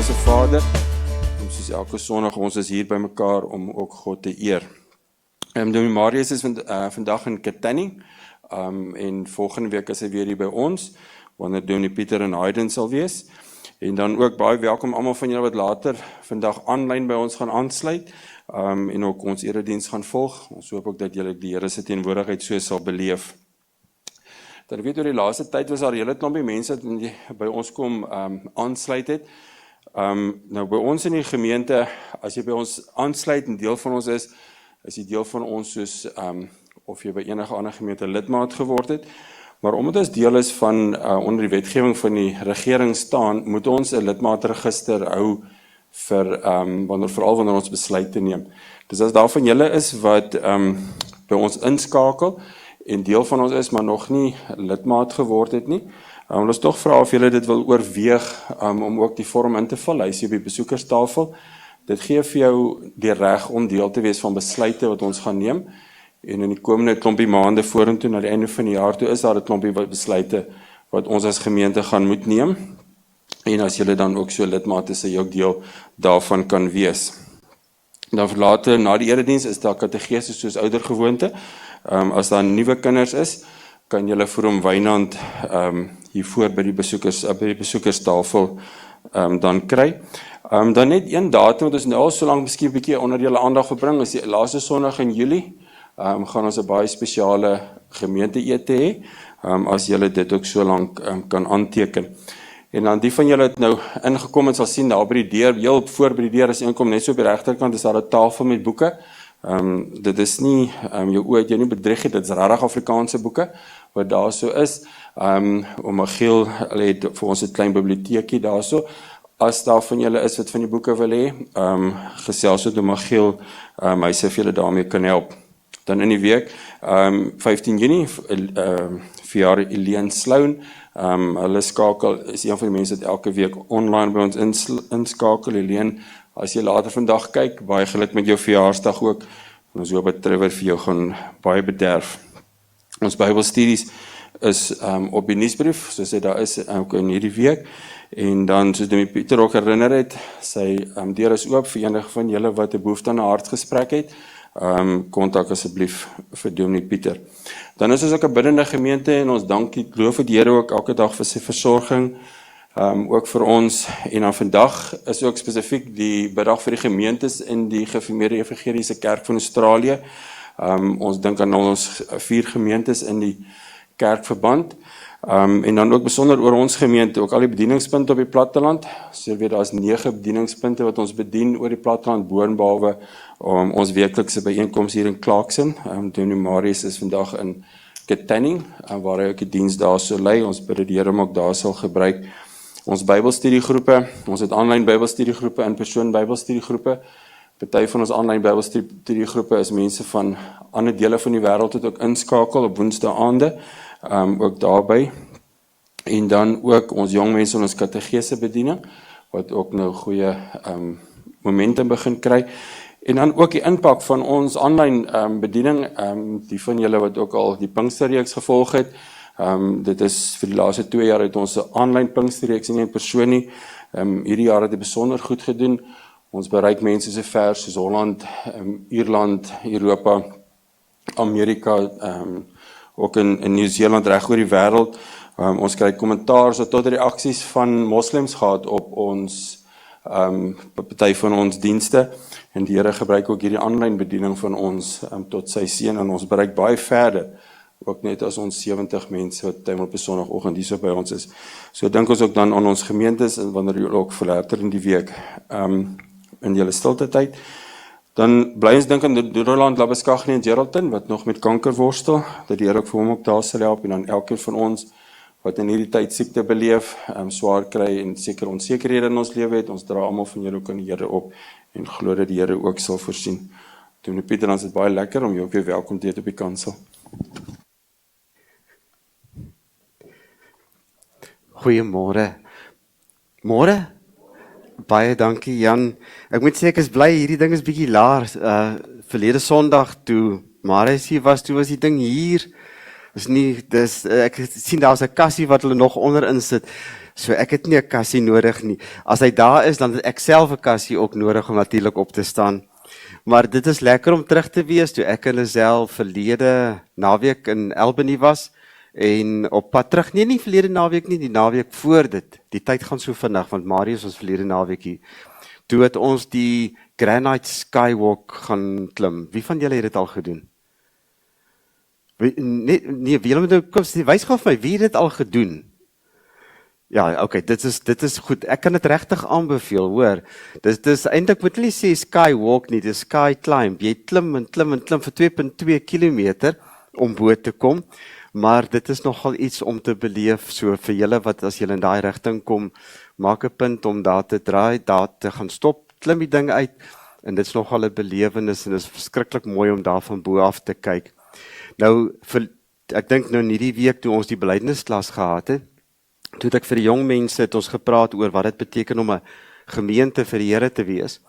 Hemelse Vader, soos elke Sondag, ons is hier by mekaar om ook God te eer. Dominee Marius is vandag in Kittanning, en volgende week is hy weer hier by ons, wanneer Dominee Pieter en Hayden sal wees. En dan ook baie welkom almal van julle wat later vandag aanlyn by ons gaan aansluit, en ook ons erediens gaan volg. Ons hoop ook dat julle die Here se teenwoordigheid so sal beleef. Dan weet oor die laaste tyd was daar 'n hele klompie mense wat by ons kom aansluit het. Nou by ons in die gemeente, as jy by ons aansluit en deel van ons is jy deel van ons soos of jy by enige ander gemeente lidmaat geword het. Maar omdat ons deel is van onder die wetgewing van die regering staan, moet ons 'n lidmaatregister hou vir veral wanneer ons besluite neem. Dus as daar van julle is wat by ons inskakel en deel van ons is, maar nog nie lidmaat geword het nie, wil ons tog vra of julle dit wil oorweeg om ook die vorm in te vul. Hy is hier op die besoekerstafel. Dit gee vir jou die reg om deel te wees van besluite wat ons gaan neem. En in die komende klompie maande vorentoe, na die einde van die jaar toe, is daar 'n klompie besluite wat ons as gemeente gaan moet neem. En as julle dan ook so lidmaat is, sal jy ook deel daarvan kan wees. Dan later, na die erediens, is daar kategese soos oudergewoonte. As daar nuwe kinders is, kan julle vir hom Wynand hiervoor by die besoekerstafel dan kry. Dan net een datum, wat ons nou al so lank miskien 'n bietjie onder julle aandag verbring, is die laaste Sondag in Julie. Gaan ons 'n baie spesiale gemeente-ete hê, as julle dit ook so lank kan aanteken. En dan die van julle het nou ingekom en sal sien, daar by die deur, heel voor by die deur, as jy inkom, net so op die regterkant, is daar 'n tafel met boeke. Dit is nie, jou oë het jou nie bedrieg het, dit is regtig Afrikaanse boeke, wat daar so is. Magiel het vir ons 'n klein biblioteekie daar so. As daar van julle is wat van die boeke wil hê, gesels met Magiel, hy sê vir julle daarmee kan help. Dan in die week, 15 Junie, verjaar Elaine Sloan. Hulle is een van die mense wat elke week online by ons inskakel. Elaine, as jy later vandag kyk, baie geluk met jou verjaarsdag ook. Ons hoop dat Trevor vir jou gaan baie bederf. Ons Bybelstudies is op die nuusbrief, soos dit daar is ook in hierdie week. En dan, soos Dominee Pieter ook herinner het, sy deur is oop vir enige van julle wat 'n behoefte aan 'n hartgesprek het. Kontak asseblief vir Dominee Pieter. Dan is ons ook 'n biddende gemeente en ons dank die loof die Here ook elke dag vir sy versorging, ook vir ons. En dan vandag is ook spesifiek die biddag vir die gemeentes in die Gereformeerde Evangeliese Kerk van Australië. Ons dink aan ons 4 gemeentes in die kerkverband. En dan ook besonder oor ons gemeente, ook al die bedieningspunte op die platteland. So weet daar is 9 bedieningspunte wat ons bedien oor die platteland, boonbehalwe ons weeklikse byeenkoms hier in Clarkson. Dominee Marius is vandag in Kittanning, waar hy ook die diens daar so lei. Ons bid dat die Here hom ook daar sal gebruik. Ons Bybelstudiegroepe, ons het aanlyn Bybelstudiegroepe, in persoon Bybelstudiegroepe. Party van ons aanlyn Bybelstudiegroepe is mense van ander dele van die wêreld wat ook inskakel op woensdaande. Ook daarby, en dan ook ons jong mense in ons kategese bediening, wat ook nou goeie momentum begin kry, en dan ook die impak van ons aanlyn bediening, die van julle wat ook al die Pinksterreeks gevolg het, dit is vir die laaste 2 jaar uit ons aanlyn Pinksterreeks nie in persoon nie, hierdie jaar het dit besonder goed gedoen, ons bereik mense so ver soos Holland, Ierland, Europa, Amerika, ook in Nieu-Seeland, reg oor die wêreld. Ons kry kommentaar tot reaksies van moslems gehad op ons party van ons dienste, en die Here gebruik ook hierdie aanlyn bediening van ons tot sy seën, en ons bereik baie verder, ook net as ons 70 mense wat tyd op 'n Sondagoggend hier so by ons is. So dink ons ook dan aan ons gemeentes, en wanneer jy ook verlater in die week in julle stilte tyd. Dan bly ons dink aan Roland Labeskagni en Geraldton, wat nog met kanker worstel, dat die Here ook vir hom ook daar sal help, en dan elkeen van ons, wat in hierdie tyd siekte beleef, swaar kry, en seker onsekerhede in ons lewe het, ons dra almal van julle ook aan die Here op, en glo dat die Here ook sal voorsien. Dominee Pieter, dan is dit baie lekker om jou ook weer welkom te hê op die kansel. Goeiemôre. Môre? Baie dankie Jan. Ek moet sê ek is bly, hierdie ding is bietjie laer. Verlede Sondag toe Marius hier was, toe was die ding hier. Ek sien daar's 'n kassie wat hulle nog onderin sit. So ek het nie 'n kassie nodig nie. As hy daar is, dan het ek self 'n kassie ook nodig om natuurlik op te staan. Maar dit is lekker om terug te wees toe ek en Lisel verlede naweek in Albany was en op pad terug. Nee, nie verlede naweek nie, die naweek voor dit. Die tyd gaan so vinnig want Marius was verlede naweek hier. Toe het ons die Granite Skywalk gaan klim. Wie van julle het dit al gedoen? Nee, wie julle kom wys gou vir my wie het dit al gedoen? Ja, okay, dit is goed. Ek kan dit regtig aanbeveel, hoor. Dit is eintlik moet nie sê skywalk nie, dis sky climb. Jy klim en klim en klim vir 2.2 km om bo te kom, maar dit is nogal iets om te beleef. So vir julle wat as julle in daai rigting kom, maak 'n punt om daar te draai, daar te gaan stop, klim die ding uit en dit is nogal 'n belewenis en dit is verskriklik mooi om daar van bo af te kyk. Nou ek dink nou in hierdie week toe ons die belydensklas gehad het, toe het ek vir die jong mense het ons gepraat oor wat dit beteken om 'n gemeente vir die Here te wees.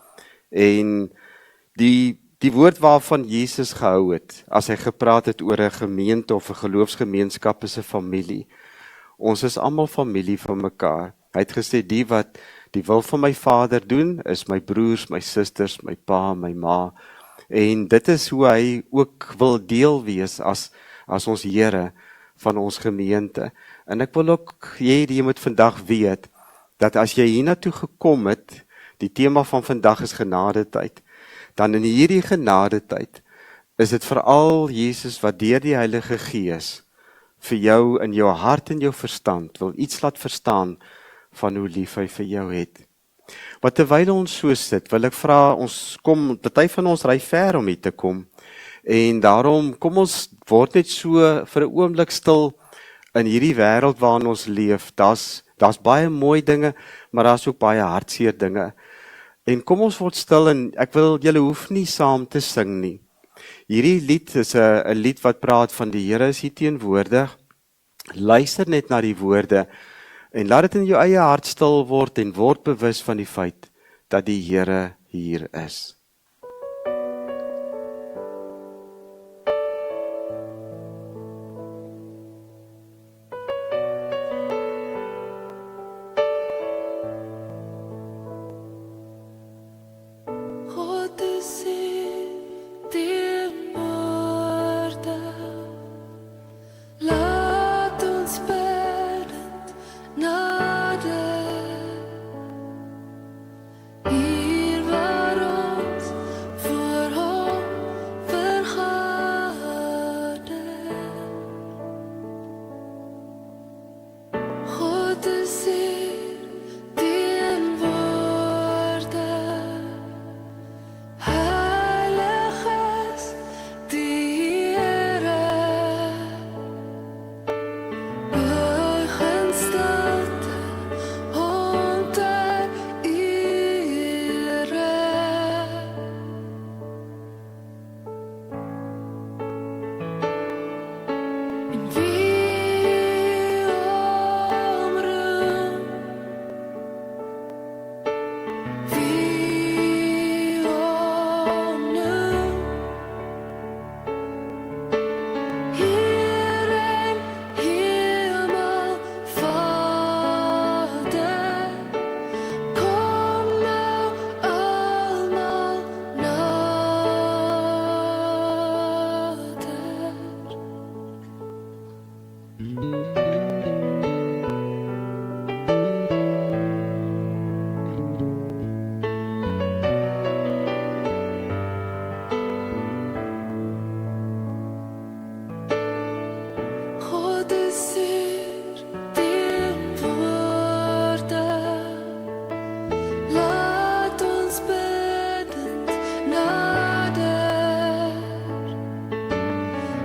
En die woord waarvan Jesus gehou het, as hy gepraat het oor 'n gemeente of 'n geloofsgemeenskap is 'n familie. Ons is almal familie van mekaar. Hy het gesê die wat die wil van my Vader doen, is my broers, my susters, my pa, my ma. En dit is hoe hy ook wil deel wees as ons Here van ons gemeente. En ek wil ook jy moet vandag weet, dat as jy hiernatoe gekom het, die tema van vandag is genadetyd, dan in hierdie genadetyd, is dit veral Jesus wat deur die Heilige Gees, vir jou in jou hart en jou verstand, wil iets laat verstaan, van hoe lief hy vir jou het. Maar terwyl ons so sit, wil ek vra, party van ons ry ver om hier te kom, en daarom, kom ons word net so vir 'n oomblik stil in hierdie wêreld waarin ons leef. Daar's baie mooi dinge, maar daar's ook baie hartseer dinge. En kom ons word stil en ek wil julle hoef nie saam te sing nie. Hierdie lied is 'n lied wat praat van die Here is hier teenwoordig. Luister net na die woorde en laat dit in jou eie hart stil word en word bewus van die feit dat die Here hier is.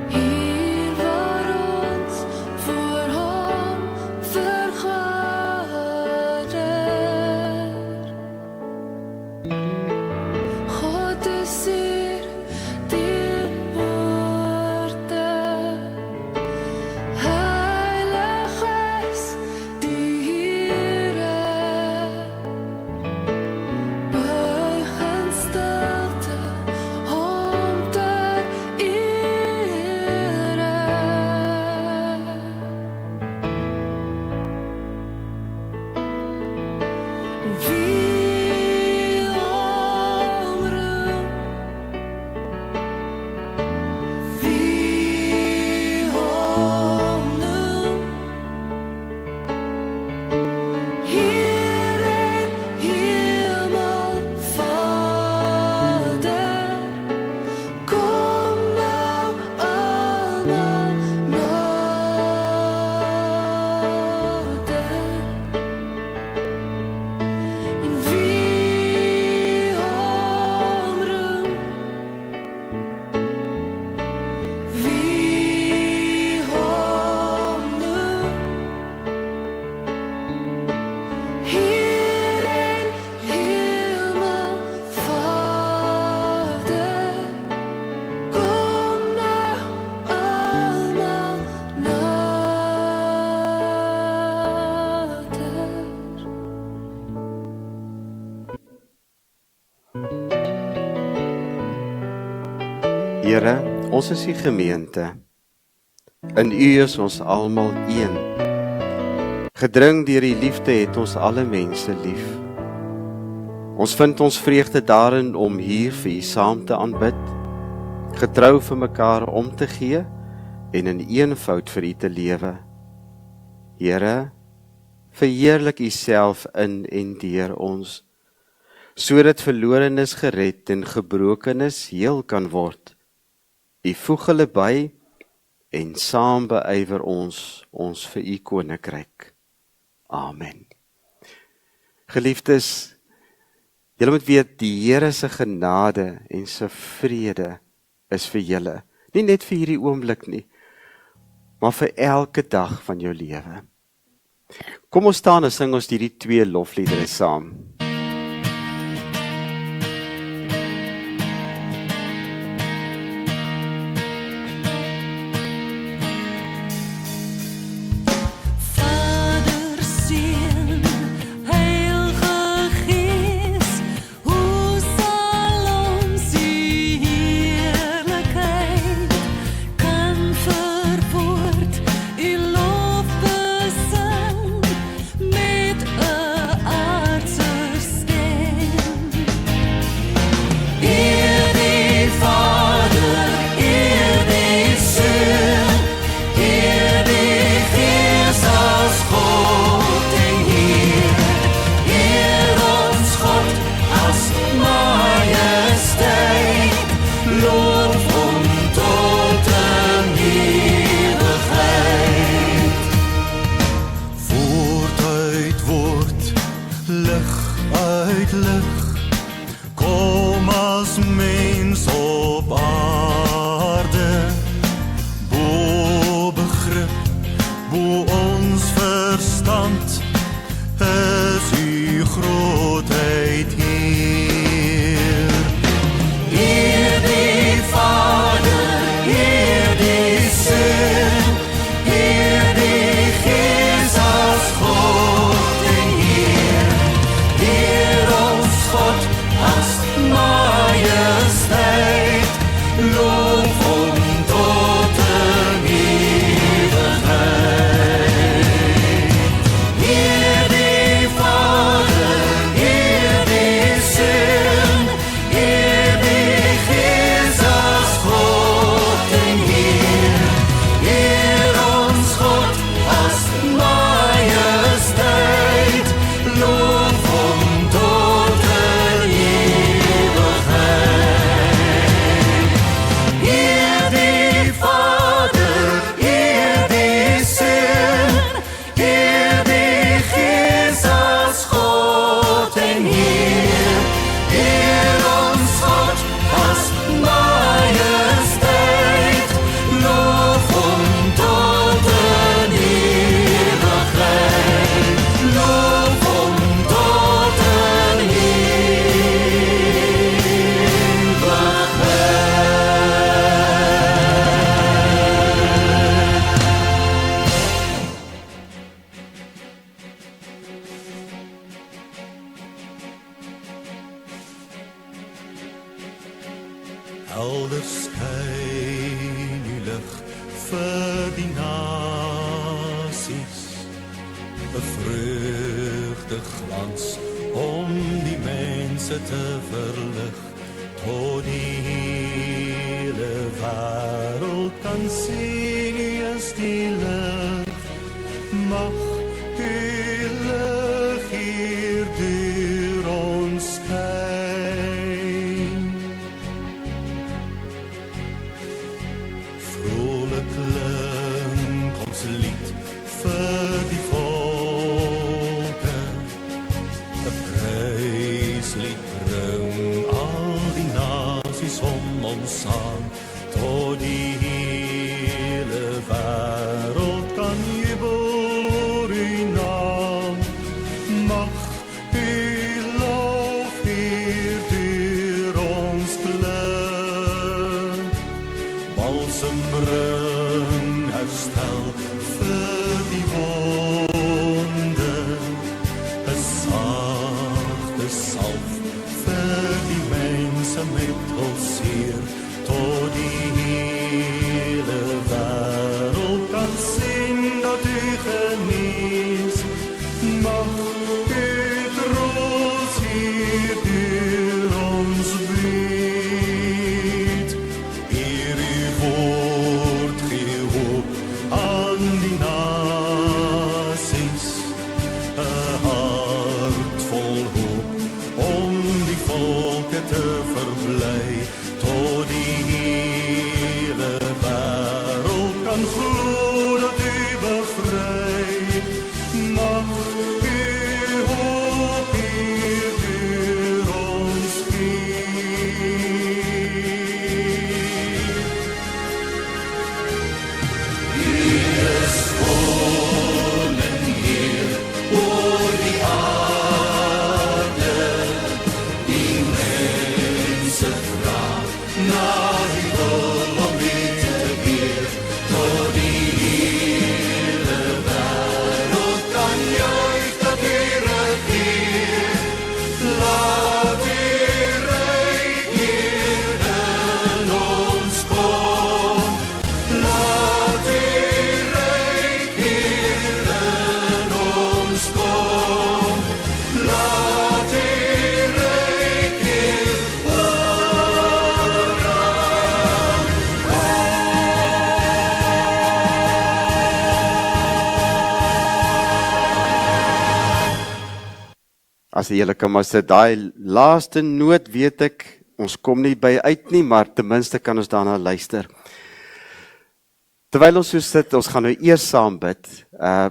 Hier waar ons voor Here, ons is die gemeente. In U is ons almal een. Gedring deur die liefde het ons alle mense lief. Ons vind ons vreugde daarin om hier vir U saam te aanbid, getrou vir mekaar om te gee en in eenvoud vir U te lewe. Here, verheerlik U self in en deur ons, sodat verlorenes gered en gebrokenes heel kan word. U voeg hulle by en saam beywer ons vir U koninkryk. Amen. Geliefdes, julle moet weet, die Here se genade en sy vrede is vir julle. Nie net vir hierdie oomblik nie, maar vir elke dag van jou lewe. Kom ons staan en sing ons hierdie 2 lofliedere saam. Helder skyn die lig vir die nasies, 'n vreugdeglans om die mense te verlig, tot die hele wêreld kan sien U is die lig, mag die lig hier deur ons skyn. Vrolik klink ons lied vir die volke, 'n pryslied bring al die nasies om ons saam, tot die hele wêreld kan jubel oor genees. Mag U troos hier deur ons bied. Eer U woord gee hoop aan die nasies. 'n hart vol hoop om die volke te verbly, tot die hele wêreld kan glo dat U bevry. Mag U hoop hier deur ons giet. U is koning hier oor die aarde, die mense vra na die wil om U te eer, tot die hele wêreld kan juich dat U regeer. Laat U ryk hier in ons kom, laat U ryk hier in ons kom, laat U ryk hier As jy kan maar sit, daai laaste noot weet ek, ons kom nie by uit nie, maar ten minste kan ons daarna luister. Terwyl ons so sit, ons gaan nou eers saam bid,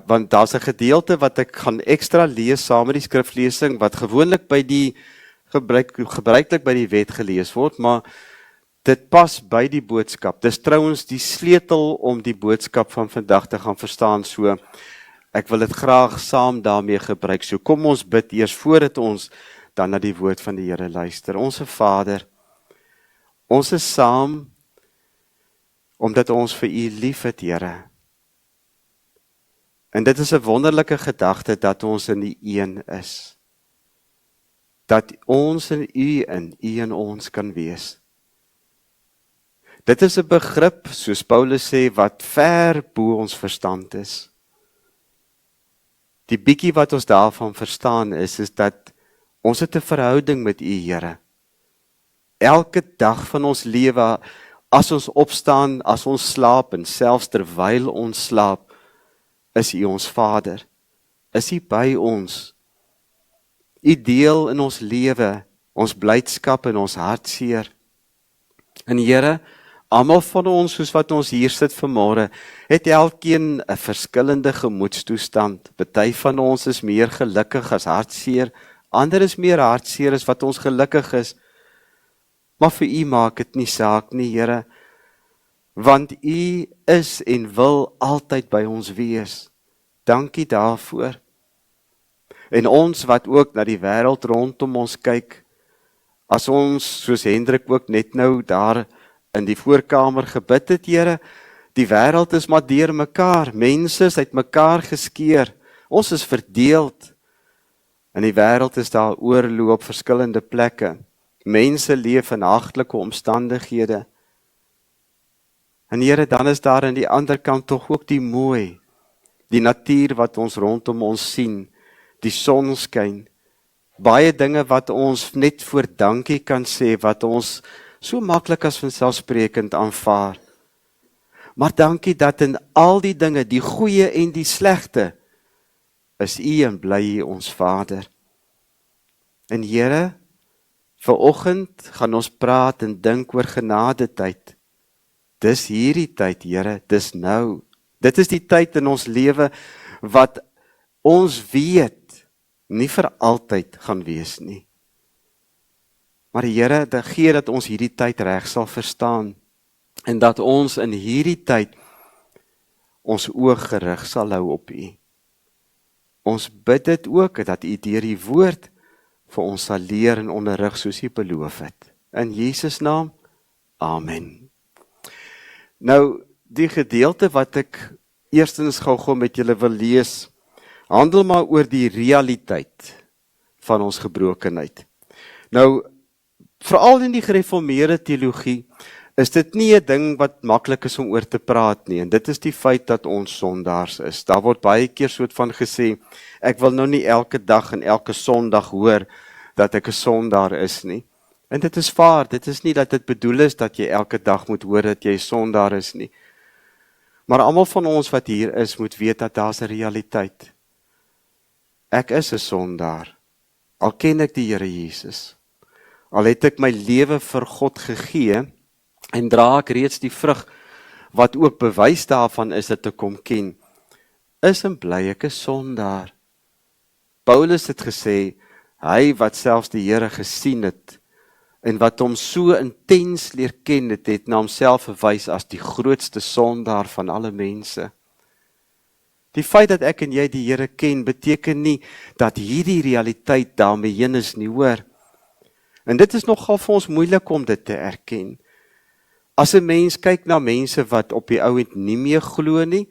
want daar's 'n gedeelte wat ek gaan ekstra lees saam met die skriflesing, wat gewoonlik by die gebruiklik by die wet gelees word, maar dit pas by die boodskap. Dis trouens die sleutel om die boodskap van vandag te gaan verstaan, so ek wil dit graag saam daarmee gebruik. So kom ons bid eers voordat ons dan na die woord van die Here luister. Onse Vader, ons is saam omdat ons vir U liefhet, Here. En dit is 'n wonderlike gedagte dat ons in die een is. Dat ons in U in ons kan wees. Dit is 'n begrip, soos Paulus sê, wat ver bo ons verstand is. Die bietjie wat ons daarvan verstaan is dat ons het 'n verhouding met U, Here. Elke dag van ons lewe, as ons opstaan, as ons slaap en selfs terwyl ons slaap, is U ons Vader. Is U by ons? U deel in ons lewe, ons blydskap en ons hartseer. En Here, almal van ons, soos wat ons hier sit vanmôre, het elkeen 'n verskillende gemoedstoestand. Party van ons is meer gelukkig as hartseer, ander is meer hartseer as wat ons gelukkig is. Maar vir U maak dit nie saak nie, Here, want U is en wil altyd by ons wees. Dankie daarvoor. En ons wat ook na die wêreld rondom ons kyk, as ons, soos Hendrik ook net nou daar in die voorkamer gebid het, Here, die wêreld is maar deur mekaar, mense is uit mekaar geskeur, ons is verdeeld. In die wêreld is daar oorlog op verskillende plekke. Mense leef in hagtelike omstandighede. En Here, dan is daar aan die ander kant tog ook die mooi, die natuur wat ons rondom ons sien, die son skyn, baie dinge wat ons net voor dankie kan sê, wat ons so maklik as vanselfsprekend aanvaar. Maar dankie dat in al die dinge, die goeie en die slegte, is U en bly U ons Vader. En Here, vanoggend gaan ons praat en dink oor genadetyd. Dis hierdie tyd, Here, dis nou. Dit is die tyd in ons lewe wat ons weet nie vir altyd gaan wees nie. Maar Here, gee dat ons hierdie tyd reg sal verstaan en dat ons in hierdie tyd ons oog gerig sal hou op U. Ons bid dit ook dat U deur die woord vir ons sal leer en onderrig soos U beloof het. In Jesus naam, amen. Nou, die gedeelte wat ek eerstens gou met julle wil lees, handel maar oor die realiteit van ons gebrokenheid. Nou, veral in die gereformeerde teologie, is dit nie 'n ding wat maklik is om oor te praat nie, en dit is die feit dat ons sondaars is. Daar word baie keer soort van gesê, ek wil nou nie elke dag en elke Sondag hoor dat ek 'n sondaar is nie. En dit is waar, dit is nie dat dit bedoel is dat jy elke dag moet hoor dat jy 'n sondaar is nie. Maar almal van ons wat hier is, moet weet dat daar's 'n realiteit. Ek is 'n sondaar, al ken ek die Here Jesus. Al het ek my lewe vir God gegee, en dra ek reeds die vrug, wat ook bewys daarvan is dat ek hom ken, is en bly ek 'n sondaar. Paulus het gesê, hy wat selfs die Here gesien het, en wat hom so intens leer ken het, het na homself verwys as die grootste sondaar van alle mense. Die feit dat ek en jy die Here ken, beteken nie dat hierdie realiteit daarmee heen is nie, hoor. En dit is nogal vir ons moeilik om dit te erken. As 'n mens kyk na mense wat op die ou end nie meer glo nie,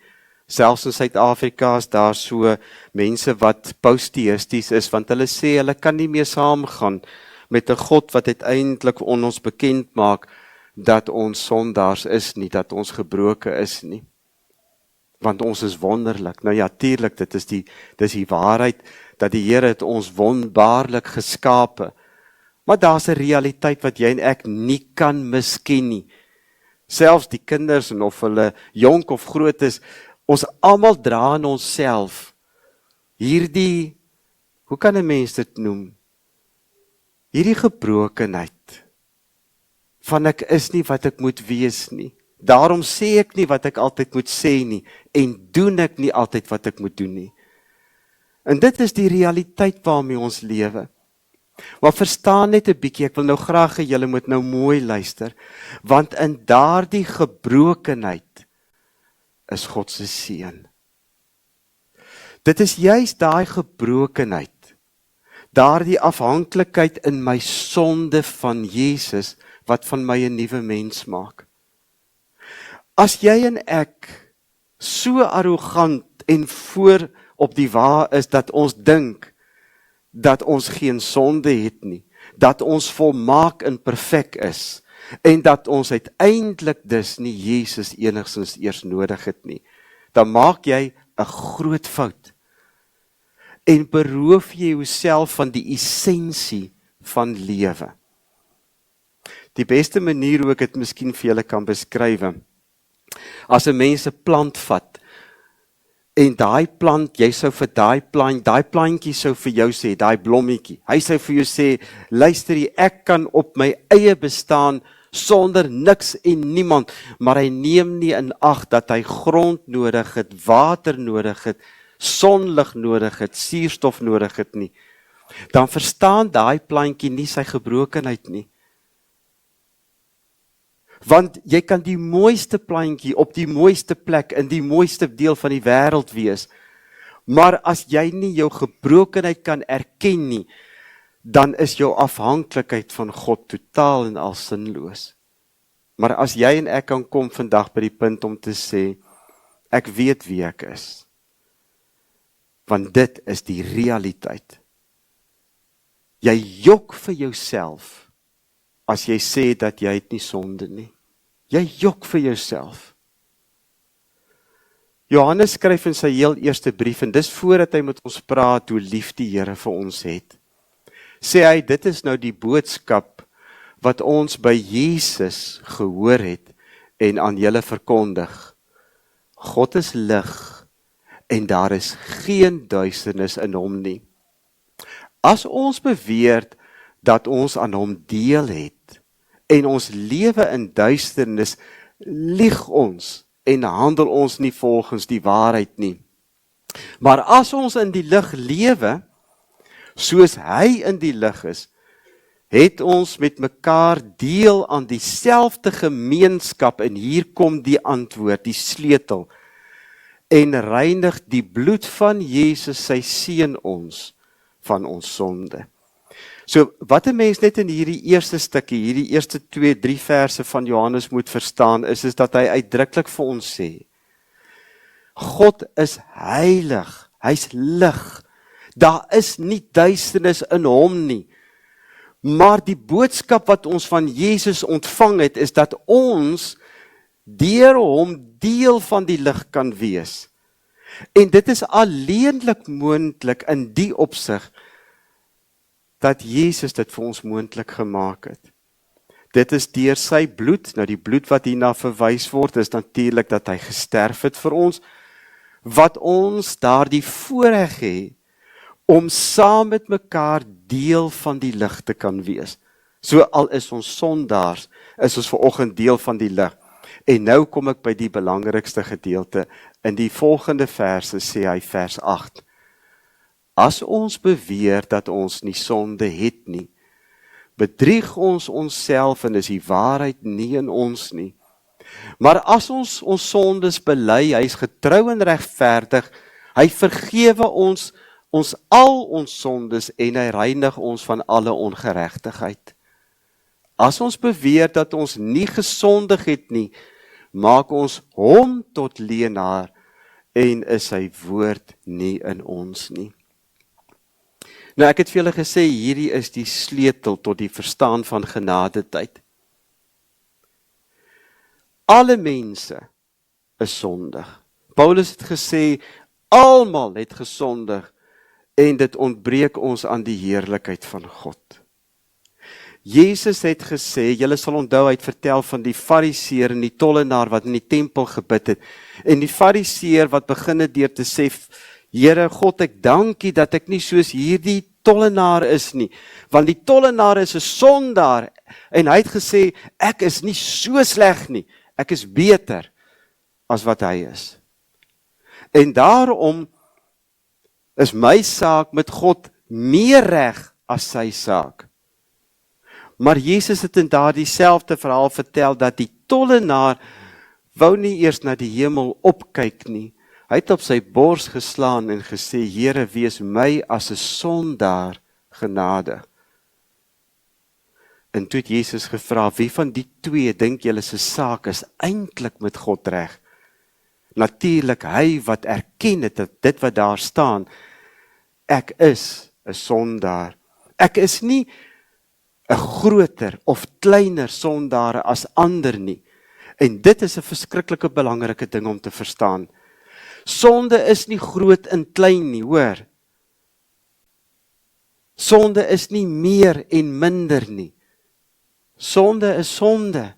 selfs in Suid-Afrika is daar so mense wat post-theïsties is, want hulle sê hulle kan nie meer saamgaan met 'n God wat uiteindelik ons bekend maak dat ons sondaars is nie, dat ons gebroken is nie. Want ons is wonderlik. Nou ja, tuurlik, dis die waarheid, dat die Here het ons wonderbaarlik geskape. Maar daar's 'n realiteit wat jy en ek nie kan misken nie. Selfs die kinders, en of hulle jonk of groot is, ons almal dra in onsself hierdie, hoe kan 'n mens dit noem? Hierdie gebrokenheid van ek is nie wat ek moet wees nie. Daarom sê ek nie wat ek altyd moet sê nie, en doen ek nie altyd wat ek moet doen nie. En dit is die realiteit waarmee ons lewe. Maar verstaan net 'n bietjie, ek wil nou graag hê julle moet nou mooi luister, want in daardie gebrokenheid is God se seën. Dit is juist daai gebrokenheid, daardie afhanklikheid in my sonde van Jesus, wat van my 'n nuwe mens maak. As jy en ek so arrogant en voor op die wa is, dat ons dink, dat ons geen sonde het nie, dat ons volmaak en perfek is, en dat ons uiteindelik dus nie Jesus enigstens eers nodig het nie, dan maak jy 'n groot fout, en beroof jy jouself van die essensie van lewe. Die beste manier hoe ek dit miskien vir julle kan beskryf, as 'n mens 'n plant vat, en daai plant, jy sou vir daai plantjie sou vir jou sê, daai blommetjie, hy sou vir jou sê, luister jy, ek kan op my eie bestaan, sonder niks en niemand, maar hy neem nie in ag dat hy grond nodig het, water nodig het, sonlig nodig het, suurstof nodig het nie. Dan verstaan daai plantjie nie sy gebrokenheid nie. Want jy kan die mooiste plantjie op die mooiste plek in die mooiste deel van die wêreld wees, maar as jy nie jou gebrokenheid kan erken nie, dan is jou afhanklikheid van God totaal en al sinloos. Maar as jy en ek kan kom vandag by die punt om te sê, ek weet wie ek is, want dit is die realiteit. Jy jok vir jouself, as jy sê dat jy het nie sonde nie. Jy jok vir jouself. Johannes skryf in sy heel eerste brief, en dis voordat hy met ons praat hoe lief die Here vir ons het. Sê hy, dit is nou die boodskap wat ons by Jesus gehoor het en aan julle verkondig. God is lig en daar is geen duisternis in hom nie. As ons beweer dat ons aan hom deel het en ons lewe in duisternis, lieg ons en handel ons nie volgens die waarheid nie. Maar as ons in die lig lewe, soos hy in die lig is, het ons met mekaar deel aan dieselfde gemeenskap, en hier kom die antwoord, die sleutel, en reinig die bloed van Jesus sy seun ons van ons sonde. So, wat 'n mens net in hierdie eerste stukkie, hierdie eerste 2-3 verse van Johannes moet verstaan, is dat hy uitdruklik vir ons sê, God is heilig, hy's lig, daar is nie duisternis in hom nie, Maar die boodskap wat ons van Jesus ontvang het, is dat ons deur hom deel van die lig kan wees. En dit is alleenlik moontlik in die opsig, dat Jesus dit vir ons moontlik gemaak het. Dit is deur sy bloed, nou die bloed wat hierna verwys word, is natuurlik dat hy gesterf het vir ons, wat ons daardie voorreg het, om saam met mekaar deel van die lig te kan wees. So al is ons sondaars, is ons vanoggend deel van die lig. En nou kom ek by die belangrikste gedeelte. In die volgende verse sê hy vers 8. As ons beweer dat ons nie sonde het nie, bedrieg ons onsself en is die waarheid nie in ons nie. Maar as ons sondes bely, hy is getrou en regverdig, hy vergewe ons al ons sondes en hy reinig ons van alle ongeregtigheid. As ons beweer dat ons nie gesondig het nie, maak ons hom tot leenaar en is sy woord nie in ons nie. Nou ek het vir julle gesê, hierdie is die sleutel tot die verstaan van genadetyd. Alle mense is sondig. Paulus het gesê, almal het gesondig en dit ontbreek ons aan die heerlikheid van God. Jesus het gesê, julle sal onthou, hy het vertel van die fariseer en die tollenaar wat in die tempel gebid het. En die fariseer wat begin het deur te sê, Here God, ek dankie dat ek nie soos hierdie tollenaar is nie, want die tollenaar is 'n sondaar, en hy het gesê, ek is nie so sleg nie, ek is beter as wat hy is. En daarom is my saak met God meer reg as sy saak. Maar Jesus het in daardie selfde verhaal vertel dat die tollenaar wou nie eers na die hemel opkyk nie. Hy het op sy bors geslaan en gesê, Here, wees my as 'n sondaar genade. En toe het Jesus gevra, wie van die twee dink julle se saak is eintlik met God reg? Natuurlik hy wat erken het dat dit wat daar staan, ek is 'n sondaar. Ek is nie 'n groter of kleiner sondaar as ander nie. En dit is 'n verskriklike belangrike ding om te verstaan. Sonde is nie groot en klein nie, hoor. Sonde is nie meer en minder nie. Sonde is sonde.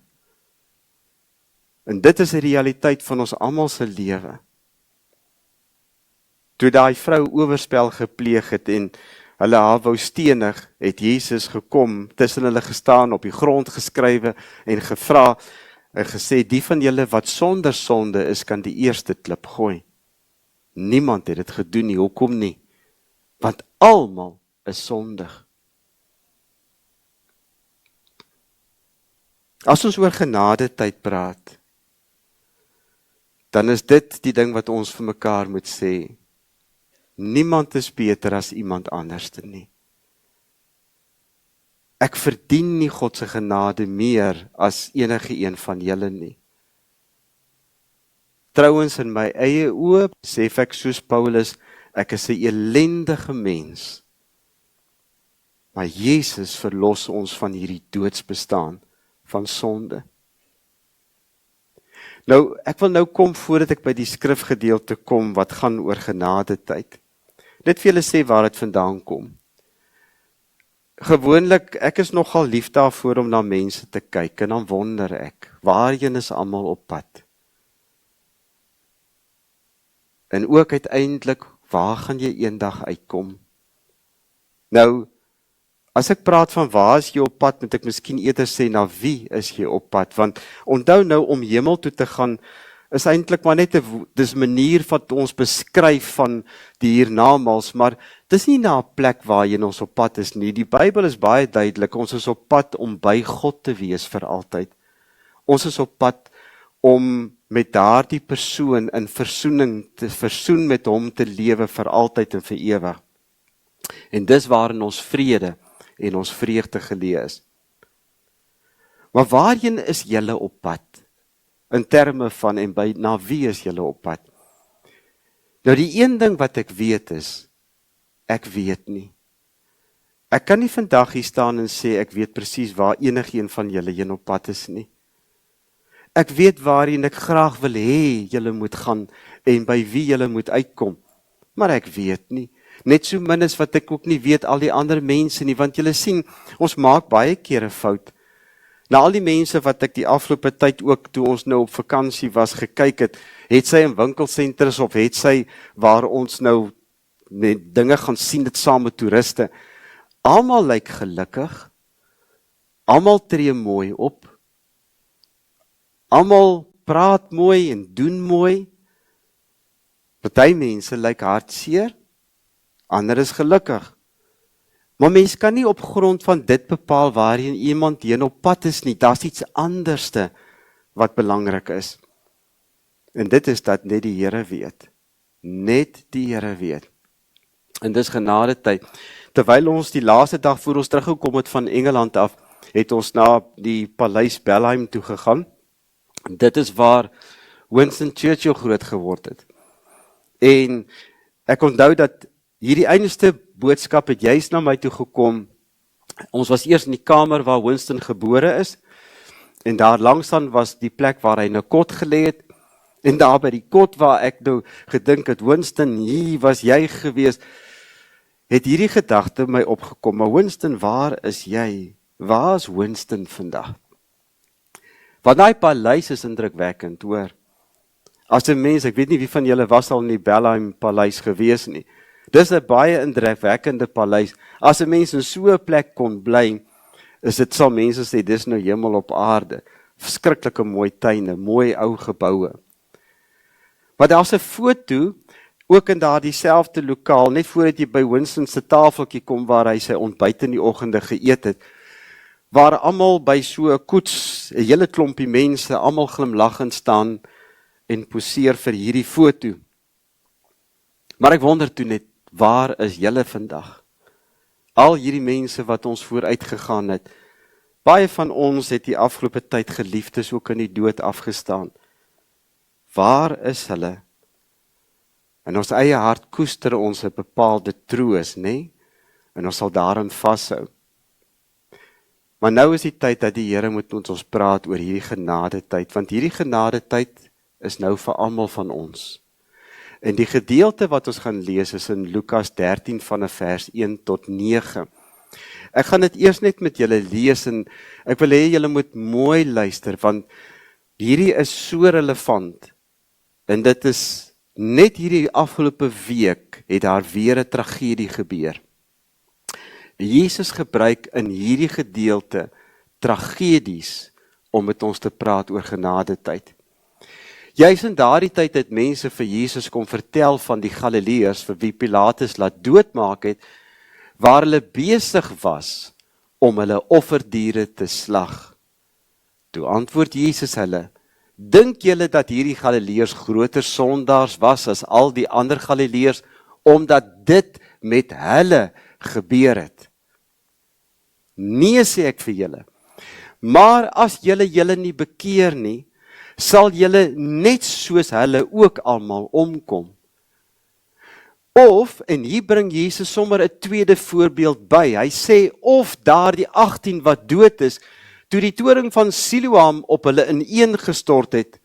En dit is die realiteit van ons almal se lewe. Toe daai vrou oorspel gepleeg het en hulle haar wou stenig, het Jesus gekom, tussen hulle gestaan, op die grond geskrywe en gevra en gesê, die van julle wat sonder sonde is, kan die eerste klip gooi. Niemand het dit gedoen nie, hoekom nie? Want almal is sondig. As ons oor genadetyd praat, dan is dit die ding wat ons vir mekaar moet sê. Niemand is beter as iemand anders nie. Ek verdien nie God se genade meer as enige een van julle nie. Trouwens in my eie oë sê ek soos Paulus, ek is 'n ellendige mens. Maar Jesus verlos ons van hierdie doodsbestaan van sonde. Nou, ek wil nou kom voordat ek by die skrifgedeelte kom wat gaan oor genadetyd. Net vir julle sê waar dit vandaan kom. Gewoonlik, ek is nogal lief daarvoor om na mense te kyk en dan wonder ek, waarheen is almal op pad? En ook uiteindelik, waar gaan jy eendag uitkom? Nou, as ek praat van waar is jy op pad, moet ek miskien eerder sê, na wie is jy op pad? Want onthou nou, om hemel toe te gaan, is eintlik maar net 'n manier wat ons beskryf van die hiernamaals, maar dis nie na 'n plek waarheen ons op pad is nie. Die Bybel is baie duidelik, ons is op pad om by God te wees vir altyd. Ons is op pad om met daardie persoon in versoening te versoen met hom te lewe vir altyd en vir ewig. En dis waarin ons vrede en ons vreugde geleë is. Maar waarheen is julle op pad? In terme van en by na wie is julle op pad? Nou die een ding wat ek weet is, ek weet nie. Ek kan nie vandag hier staan en sê, ek weet presies waar enigeen van julle heen op pad is nie. Ek weet waarheen ek graag wil hê julle moet gaan en by wie julle moet uitkom. Maar ek weet nie. Net so min as wat ek ook nie weet al die ander mense nie, want julle sien, ons maak baie keer 'n fout. Na al die mense wat ek die afgelope tyd ook, toe ons nou op vakansie was, gekyk het sy in winkelsentrums of het sy waar ons nou net dinge gaan sien dit saam met toeriste. Almal lyk gelukkig. Almal tree mooi op. Almal praat mooi en doen mooi. Party mense lyk hartseer, ander is gelukkig. Maar mens kan nie op grond van dit bepaal waarheen iemand heen op pad is nie. Daar's iets anderste wat belangrik is. En dit is dat net die Here weet. Net die Here weet. En dis genadetyd. Terwyl ons die laaste dag voor ons teruggekom het van Engeland af, het ons na die Paleis Belheim toe gegaan. Dit is waar Winston Churchill groot geword het. En ek onthou dat hierdie enigste boodskap het juis na my toe gekom. Ons was eers in die kamer waar Winston gebore is, en daar langsaan was die plek waar hy in 'n kot gelê het, en daar by die kot waar ek nou gedink het, Winston, hier was jy gewees, het hierdie gedagte my opgekom, maar Winston, waar is jy? Waar is Winston vandag? Want daai paleis is indrukwekkend, hoor. As 'n mens, ek weet nie wie van julle was al in die Belheim paleis gewees nie. Dis 'n baie indrukwekkende paleis. As 'n mens in so 'n plek kon bly, is dit sal mense sê dis nou hemel op aarde. Verskriklike mooi tuine, mooi ou geboue. Maar daar's 'n foto ook in daardie selfde lokaal, net voordat jy by Winston se tafeltjie kom waar hy sy ontbyt in die oggende geëet het, waar almal by so 'n koets, 'n hele klompie mense, almal glimlaggend staan en poseer vir hierdie foto. Maar ek wonder toe net, waar is julle vandag? Al hierdie mense wat ons vooruit gegaan het, baie van ons het die afgelope tyd geliefdes ook in die dood afgestaan. Waar is hulle? In ons eie hart koester ons 'n bepaalde troos, nê? En ons sal daarin vashou. Maar nou is die tyd dat die Here moet met ons praat oor hierdie genadetyd, want hierdie genadetyd is nou vir almal van ons. En die gedeelte wat ons gaan lees is in Lukas 13 vanaf vers 1 tot 9. Ek gaan dit eers net met julle lees en ek wil hê julle moet mooi luister, want hierdie is so relevant. En dit is net hierdie afgelope week het daar weer 'n tragedie gebeur. Jesus gebruik in hierdie gedeelte tragedies om met ons te praat oor genadetyd. Juis in daardie tyd het mense vir Jesus kom vertel van die Galileërs vir wie Pilatus laat doodmaak het, waar hulle besig was om hulle offerdiere te slag. Toe antwoord Jesus hulle, dink julle dat hierdie Galileërs groter sondaars was as al die ander Galileërs, omdat dit met hulle gebeur het? Nee, sê ek vir julle, maar as julle nie bekeer nie, sal julle net soos hulle ook almal omkom. Of, en hier bring Jesus sommer 'n tweede voorbeeld by, hy sê, of daardie 18 wat dood is, toe die toring van Siloam op hulle ineengestort het,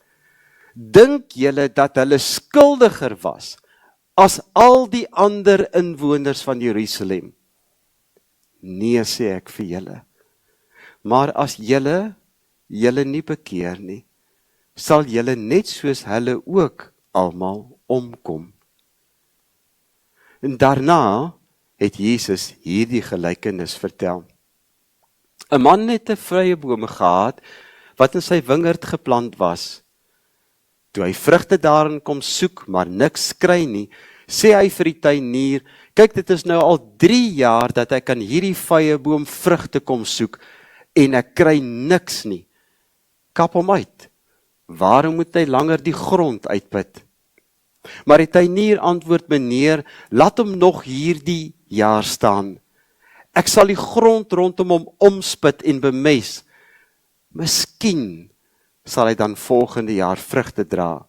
dink julle dat hulle skuldiger was as al die ander inwoners van Jerusalem? Nee, sê ek vir julle, maar as julle nie bekeer nie, sal julle net soos hulle ook almal omkom. En daarna het Jesus hierdie gelykenis vertel. 'n Man het 'n vryeboom gehad wat in sy wingerd geplant was. Toe hy vrugte daarin kom soek, maar niks kry nie, sê hy vir die tuinier, kyk, dit is nou al 3 jaar dat ek aan hierdie vryeboom vrugte kom soek en ek kry niks nie. Kap hom uit. Waarom moet hy langer die grond uitput? Maar die tuinier antwoord, meneer, laat hom nog hierdie jaar staan. Ek sal die grond rondom hom omspit en bemest. Miskien sal hy dan volgende jaar vrugte dra.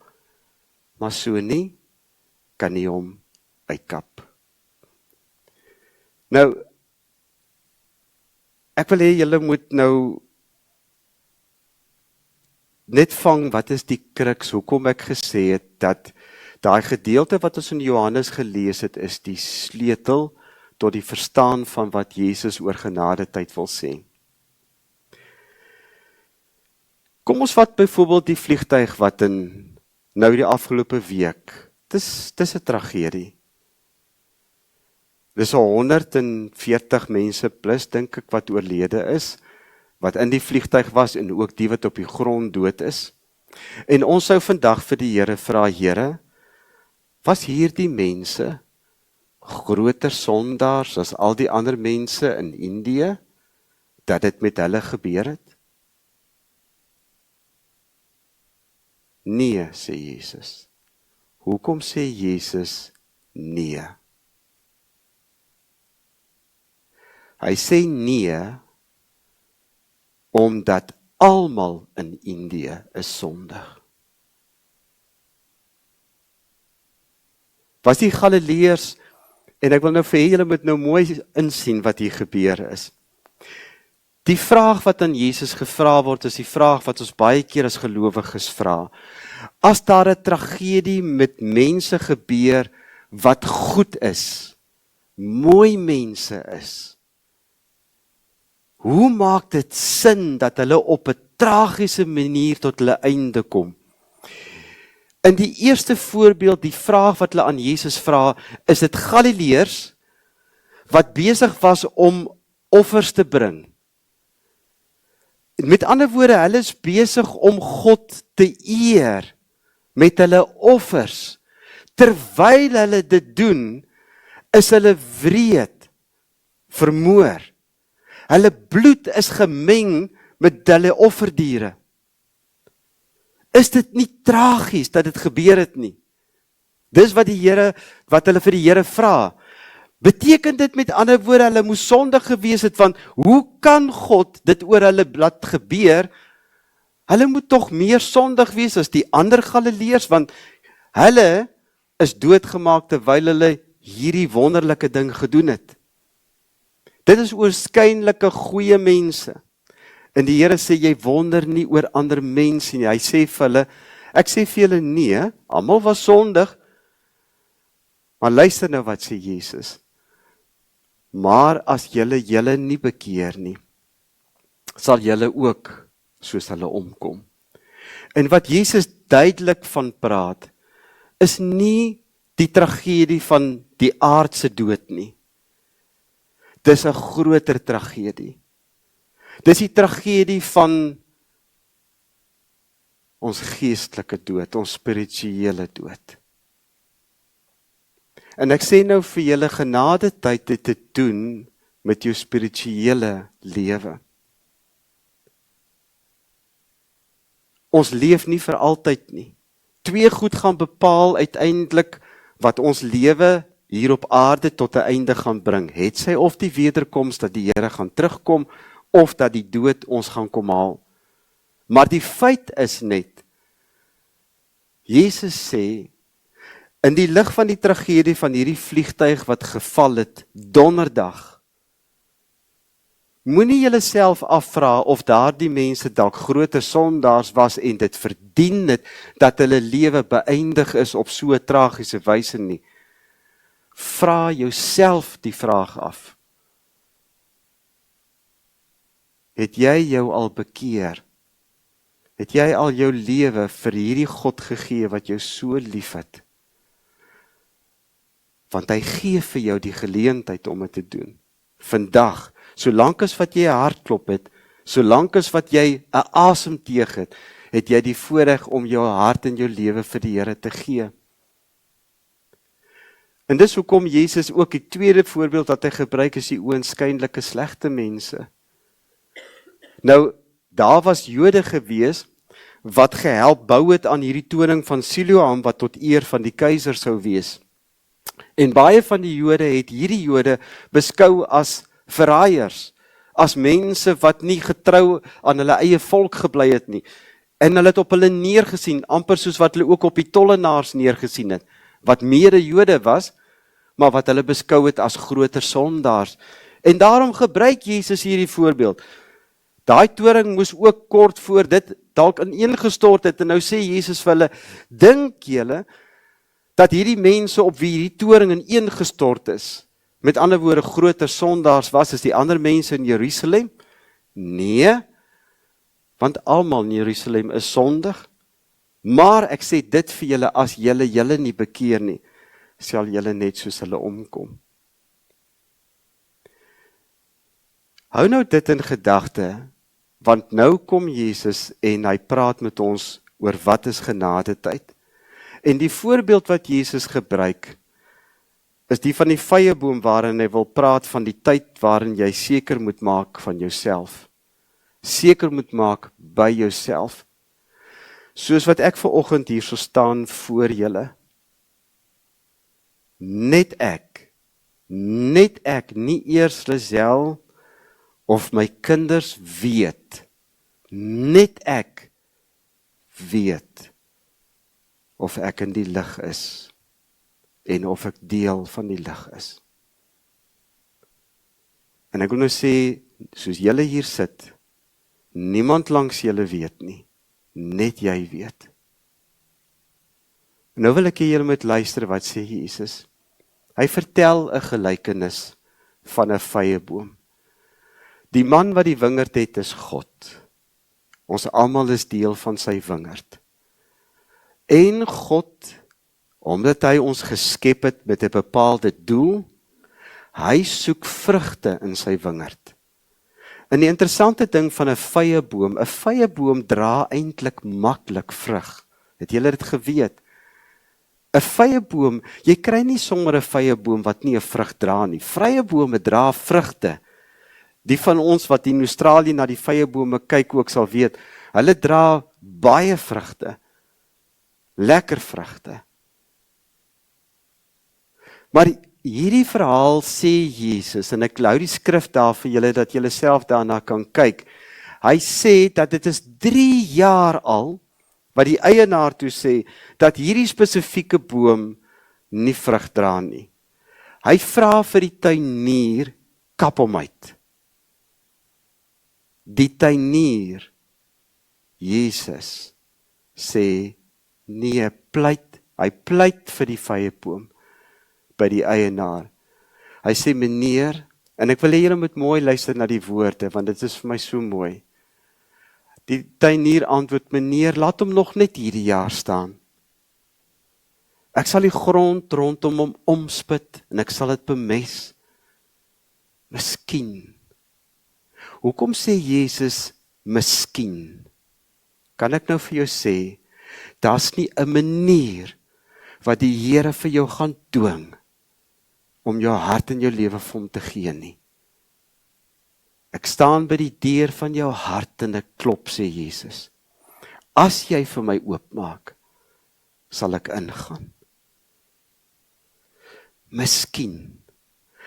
Maar so nie, kan hy hom uitkap. Nou, Ek wil hê julle moet nou net vang wat is die kruks, hoekom ek gesê het dat daai gedeelte wat ons in Johannes gelees het, is die sleutel tot die verstaan van wat Jesus oor genadetyd wil sê. Kom ons vat byvoorbeeld die vliegtuig wat nou die afgelope week, dis 'n tragedie. Dis 140 mense plus, dink ek, wat oorlede is, wat in die vliegtuig was en ook die wat op die grond dood is. En ons sou vandag vir die Here vra, Here, was hierdie mense groter sondaars as al die ander mense in Indië, dat dit met hulle gebeur het? Nee, sê Jesus. Hoekom sê Jesus nee? Hy sê nee, omdat almal in Indië is sondig. Was die Galileërs, en ek wil nou vir julle moet nou mooi insien wat hier gebeur is. Die vraag wat aan Jesus gevra word, is die vraag wat ons baie keer as gelowiges vra. As daar 'n tragedie met mense gebeur wat goed is, mooi mense is, hoe maak dit sin dat hulle op 'n tragiese manier tot hulle einde kom? In die eerste voorbeeld, die vraag wat hulle aan Jesus vra, is dit Galileërs wat besig was om offers te bring. Met ander woorde, hulle is besig om God te eer met hulle offers. Terwyl hulle dit doen, is hulle wreed, vermoor. Hulle bloed is gemeng met hulle offerdiere. Is dit nie tragies dat dit gebeur het nie? Dis wat hulle vir die Here vra. Beteken dit met ander woorde, hulle moes sondig gewees het, want hoe kan God dit oor hulle laat gebeur? Hulle moet tog meer sondig wees as die ander Galileërs, want hulle is doodgemaak terwyl hulle hierdie wonderlike ding gedoen het. Dit is oorskynlike goeie mense. En die Here sê, jy wonder nie oor ander mense nie. Hy sê vir hulle, ek sê vir julle nee, almal was sondig. Maar luister nou wat sê Jesus. Maar as julle nie bekeer nie, sal julle ook soos hulle omkom. En wat Jesus duidelik van praat, is nie die tragedie van die aardse dood nie. Dis 'n groter tragedie. Dis die tragedie van ons geestelike dood, ons spirituele dood. En ek sê nou vir julle, genadetyd het te doen met jou spirituele lewe. Ons leef nie vir altyd nie. Twee goed gaan bepaal uiteindelik wat ons lewe hier op aarde tot 'n einde gaan bring. Het sy of die wederkoms dat die Here gaan terugkom, of dat die dood ons gaan kom haal. Maar die feit is net, Jesus sê, in die lig van die tragedie van hierdie vliegtuig wat geval het, donderdag, moenie julle self afvra of daardie mense dalk groter sondaars was en dit verdien het, dat hulle lewe beëindig is op so 'n tragiese wyse nie. Vra jouself die vraag af. Het jy jou al bekeer? Het jy al jou lewe vir hierdie God gegee wat jou so liefhet? Want hy gee vir jou die geleentheid om dit te doen. Vandag, solank as wat jy 'n hartklop het, solank as wat jy 'n asemteug het, het jy die voorreg om jou hart en jou lewe vir die Here te gee. En dis hoekom Jesus ook die tweede voorbeeld wat hy gebruik is die oënskynlike slegte mense. Nou, daar was Jode gewees wat gehelp bou het aan hierdie toning van Siloam wat tot eer van die keiser sou wees. En baie van die Jode het hierdie Jode beskou as verraaiers, as mense wat nie getrou aan hulle eie volk gebly het nie. En hulle het op hulle neergesien, amper soos wat hulle ook op die tollenaars neergesien het, wat mede Jode was, maar wat hulle beskou het as groter sondaars. En daarom gebruik Jesus hierdie voorbeeld. Daai toring moes ook kort voor dit dalk ineengestort het, en nou sê Jesus vir hulle, dink julle dat hierdie mense op wie hierdie toring ineengestort is, met ander woorde groter sondaars was as die ander mense in Jerusalem? Nee, want almal in Jerusalem is sondig. Maar ek sê dit vir julle, as julle nie bekeer nie, sal julle net soos hulle omkom. Hou nou dit in gedagte, want nou kom Jesus en hy praat met ons oor wat is genadetyd. En die voorbeeld wat Jesus gebruik, is die van die vyeboom waarin hy wil praat van die tyd waarin jy seker moet maak van jouself. Seker moet maak by jouself. Soos wat ek vanoggend hier so staan voor julle. Net ek, nie eers Lisel of my kinders weet, net ek weet of ek in die lig is en of ek deel van die lig is. En ek wil nou sê, soos julle hier sit, niemand langs julle weet nie, net jy weet. Nou wil ek hê julle moet luister wat sê Jesus. Hy vertel 'n gelykenis van 'n vyeboom. Die man wat die wingerd het is God. Ons almal is deel van sy wingerd. En God, omdat hy ons geskep het met 'n bepaalde doel, hy soek vrugte in sy wingerd. En die interessante ding van 'n vyeboom dra eintlik maklik vrug. Het julle dit geweet? 'n Vyeboom, jy kry nie sommer 'n vyeboom wat nie 'n vrug dra nie. Vyebome dra vrugte. Die van ons wat in Australië na die vyebome kyk ook sal weet, hulle dra baie vrugte. Lekker vrugte. Maar hierdie verhaal sê Jesus, en ek hou die skrif daar vir julle, dat julle self daarna kan kyk. Hy sê dat dit is 3 jaar al, wat die eienaar toe sê, dat hierdie spesifieke boom nie vrug dra nie. Hy vra vir die tuinier, kap hom uit. Die tuinier, Jesus, sê, nee, hy pleit vir die vyeboom, by die eienaar. Hy sê, meneer, en ek wil hê julle moet mooi luister na die woorde, want dit is vir my so mooi. Die tuinier antwoord, meneer, laat hom nog net hierdie jaar staan. Ek sal die grond rondom hom omspit, en ek sal dit bemes. Miskien. Hoekom sê Jesus, miskien? Kan ek nou vir jou sê, daar's nie 'n manier, wat die Here vir jou gaan dwing, om jou hart en jou lewe vir hom te gee nie. Ek staan by die deur van jou hart en ek klop, sê Jesus. As jy vir my oopmaak, sal ek ingaan. Miskien.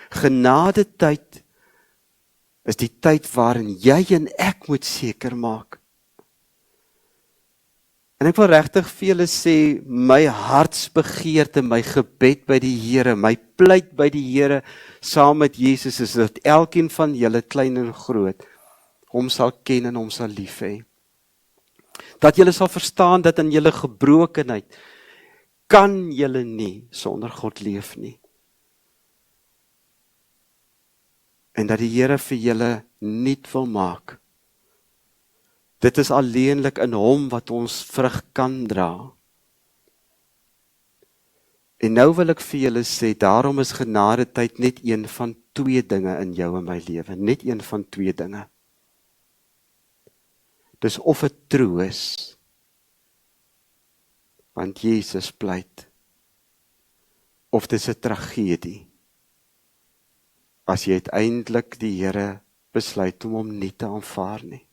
Genadetyd is die tyd waarin jy en ek moet seker maak. En ek wil regtig vir julle sê, my hartsbegeerte, my gebed by die Here, my pleit by die Here, saam met Jesus, is dat elkeen van julle, klein en groot, hom sal ken en hom sal lief hê. Dat julle sal verstaan dat in julle gebrokenheid, kan julle nie sonder God leef nie. En dat die Here vir julle nuut wil maak. Dit is alleenlik in hom wat ons vrug kan dra. En nou wil ek vir julle sê, daarom is genadetyd net een van 2 dinge in jou en my lewe. Net een van 2 dinge. Dis of 'n troos, want Jesus pleit, of dis 'n tragedie, as jy uiteindelik die Here besluit om hom nie te aanvaar nie.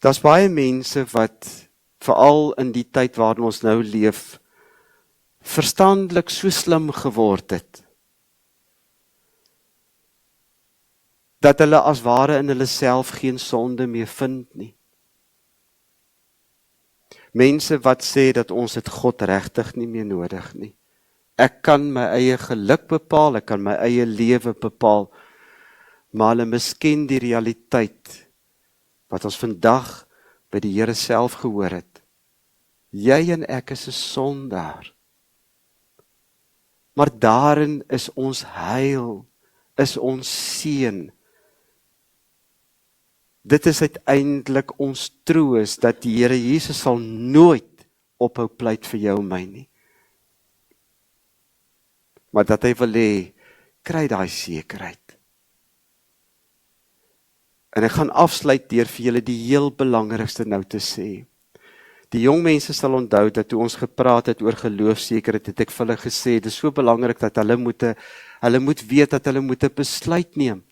Daar's baie mense wat, veral in die tyd waarin ons nou leef, verstandelik so slim geword het, dat hulle as ware in hulle self geen sonde meer vind nie. Mense wat sê dat ons het God regtig nie meer nodig nie. Ek kan my eie geluk bepaal, ek kan my eie lewe bepaal, maar hulle misken die realiteit wat ons vandag by die Here self gehoor het. Jy en ek is 'n sondaar. Maar daarin is ons heil, is ons seën. Dit is uiteindelik ons troos, dat die Here Jesus sal nooit ophou pleit vir jou en my nie. Maar dat hy wil hê, kry daai sekerheid. En ek gaan afsluit deur vir julle die heel belangrikste nou te sê. Die jong mense sal onthou dat toe ons gepraat het oor geloofsekerheid, het ek vir hulle gesê, dit is so belangrik dat hulle moet weet dat hulle moet 'n besluit neem.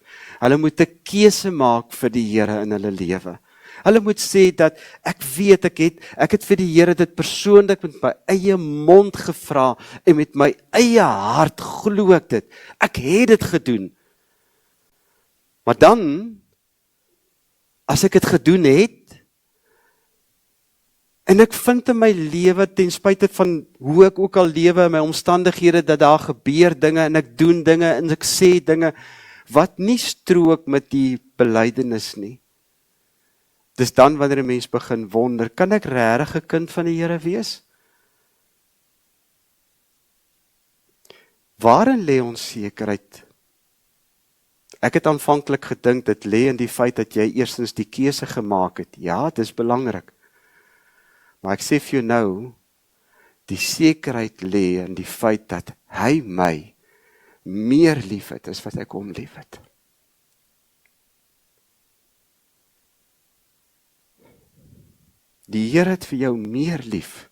Hulle moet 'n keuse maak vir die Here in hulle lewe. Hulle moet sê dat ek weet ek het vir die Here dit persoonlik met my eie mond gevra en met my eie hart glo ek dit. Ek het dit gedoen. Maar dan, as ek dit gedoen het, en ek vind in my lewe, ten spyte van hoe ek ook al lewe, in my omstandighede, dat daar gebeur dinge, en ek doen dinge, en ek sê dinge, wat nie strook met die belydenis nie. Dis dan wanneer 'n mens begin wonder, kan ek regtig 'n kind van die Here wees? Waarin lê ons sekerheid? Ek het aanvanklik gedink, dit lê in die feit dat jy eerstens die keuse gemaak het. Ja, dit is belangrik. Maar ek sê vir jou nou, die sekerheid lê in die feit dat hy my meer lief het as wat ek hom lief het. Die Here het vir jou meer lief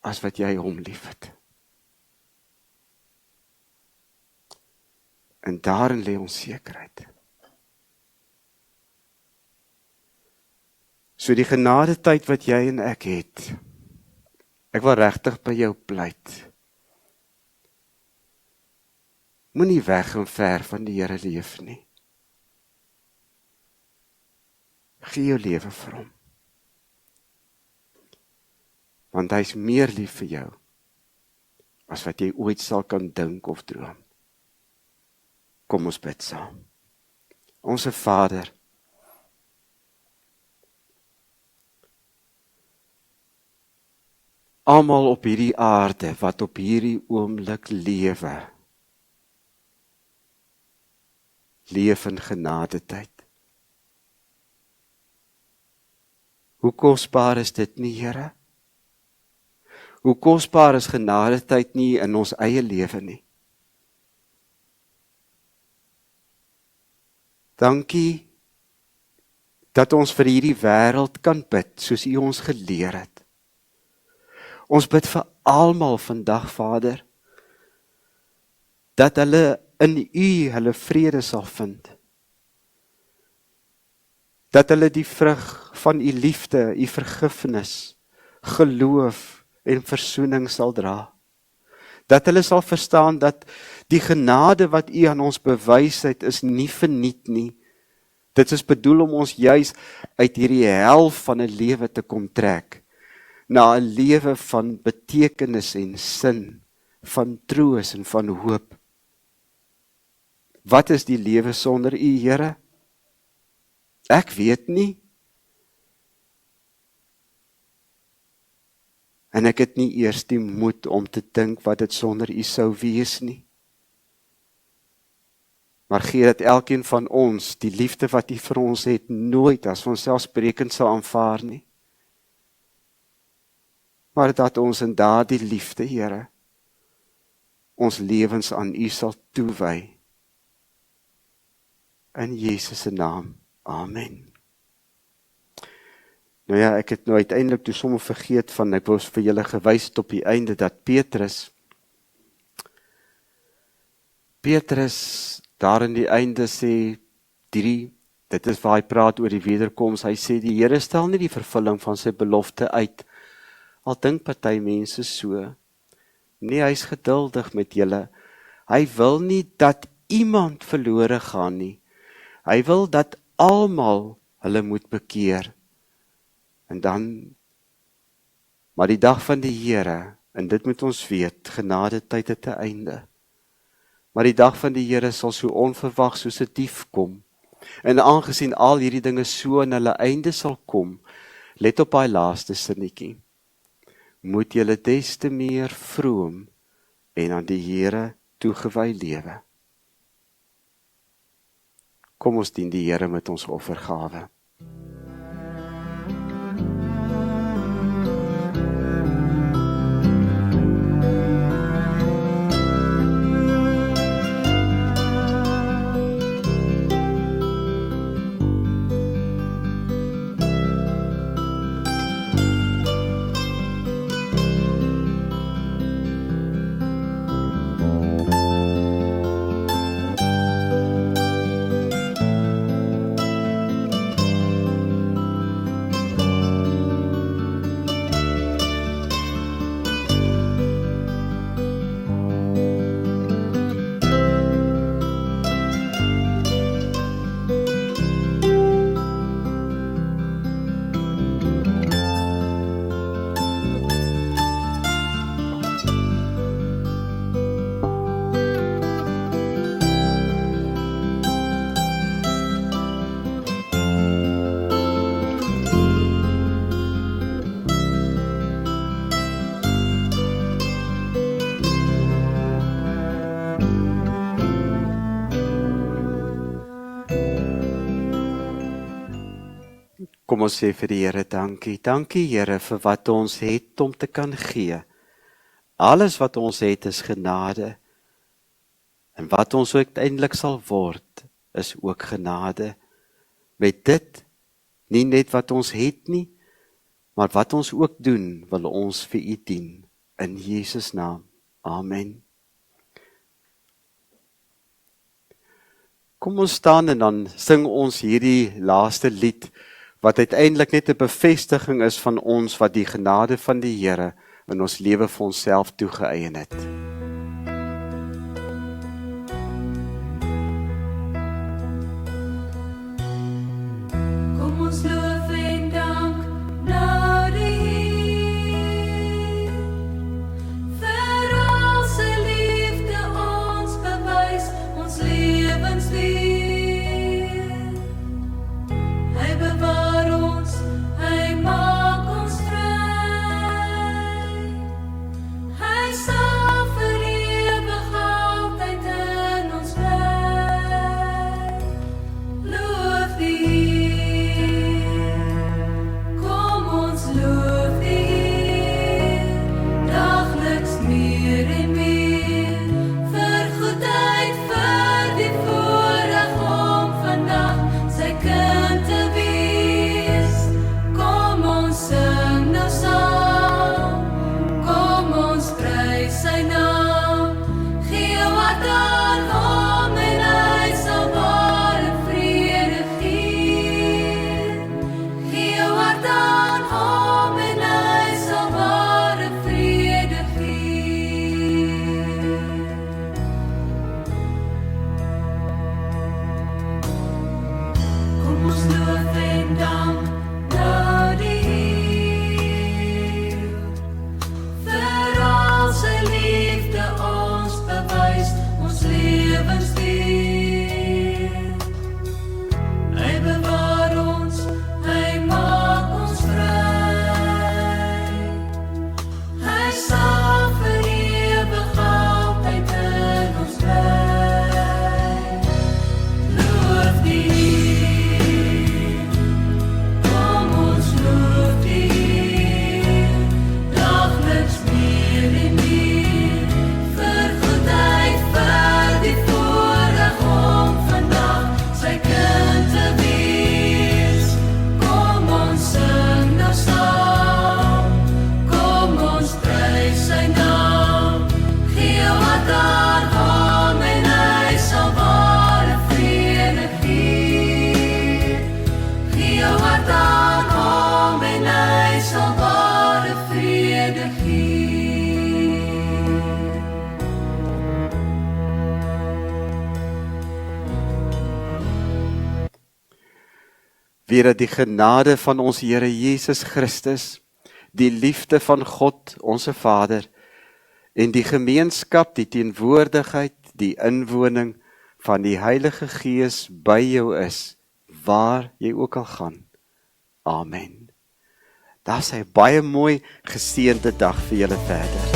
as wat jy hom lief het. En daarin lê ons sekerheid. So die genadetyd wat jy en ek het, ek wil regtig by jou pleit. Moenie weg en ver van die Here leef nie. Gee jou lewe vir hom. Want hy is meer lief vir jou as wat jy ooit sal kan dink of droom. Kom ons bid saam. Onse Vader, almal op hierdie aarde wat op hierdie oomblik lewe in genadetyd. Hoe kosbaar is dit nie, Here? Hoe kosbaar is genadetyd nie in ons eie lewe nie? Dankie dat ons vir hierdie wêreld kan bid, soos U ons geleer het. Ons bid vir almal vandag, Vader, dat hulle in U hulle vrede sal vind. Dat hulle die vrug van U liefde, U vergifnis, geloof en versoening sal dra. Dat hulle sal verstaan dat die genade wat U aan ons bewys het, is nie verniet nie. Dit is bedoel om ons juis uit hierdie hel van 'n lewe te kom trek, na 'n lewe van betekenis en sin, van troos en van hoop. Wat is die lewe sonder U, Here? Ek weet nie. En ek het nie eers die moed om te dink wat dit sonder U sou wees nie. Maar gee dat elkeen van ons die liefde wat U vir ons het, nooit as vanselfsprekend sal aanvaar nie. Maar dat ons in daardie liefde, Here, ons lewens aan U sal toewy. In Jesus se naam. Amen. Nou ja, ek het nou uiteindelik toe sommer vergeet van, ek was vir julle gewys het op die einde, dat Petrus daar in die einde sê, dit is waar hy praat oor die wederkoms, hy sê, die Here stel nie die vervulling van sy belofte uit, al dink party mense so, nee, hy is geduldig met julle, hy wil nie dat iemand verlore gaan nie, hy wil dat almal hulle moet bekeer, en dan, maar die dag van die Here En dit moet ons weet, genadetyd het 'n einde. Maar die dag van die Here sal so onverwags soos 'n dief kom. En aangesien al hierdie dinge so aan hulle einde sal kom, let op daai laaste sinnetjie. Moet julle des te meer vroom en aan die Here toegewy lewe. Kom ons dien die Here met ons offergawe. Kom ons sê vir die Here dankie. Dankie Here vir wat ons het om te kan gee. Alles wat ons het is genade. En wat ons uiteindelik sal word, is ook genade. Met dit, nie net wat ons het nie, maar wat ons ook doen, wil ons vir U dien. In Jesus naam. Amen. Kom ons staan en dan sing ons hierdie laaste lied, wat uiteindelik net 'n bevestiging is van ons wat die genade van die Here in ons lewe vir onsself toegeëien het. Kom ons loof en dank nou die Heer, vir al sy liefde ons bewys, ons lewens leer. Hy bewaar ons, hy maak ons vry. Hy sal vir ewig altyd in ons bly. Loof die Heer, kom ons loof die Heer, dagliks meer en meer, vir goedheid, vir die voorreg om vandag sy kind te wees. Kom ons sing nou saam, kom ons prys sy naam, gee jou hart aan hom en hy sal ware vrede gee. Gee jou hart aan hom en hy sal ware vrede gee. Kom ons loof en dank nou die Heer, vir al sy liefde ons bewys, ons lewens leer. Hy bewaar ons, hy maak ons vry. Hy sal vir ewig altyd in ons bly. Loof die Heer, kom ons loof die Heer, dagliks meer en meer, vir goedheid, vir die voorreg om vandag sy kind te wees. Kom ons sing nou saam, kom ons prys sy naam, gee jou hart aan hom en hy sal ware vrede gee. Gee jou hart aan hom en hy sal ware vrede gee. Weer dat die genade van ons Here Jesus Christus, die liefde van God, onze Vader, en die gemeenskap, die teenwoordigheid, die inwoning van die Heilige Gees by jou is, waar jy ook al gaan. Amen. Daar sê baie mooi geseënde dag vir julle verder.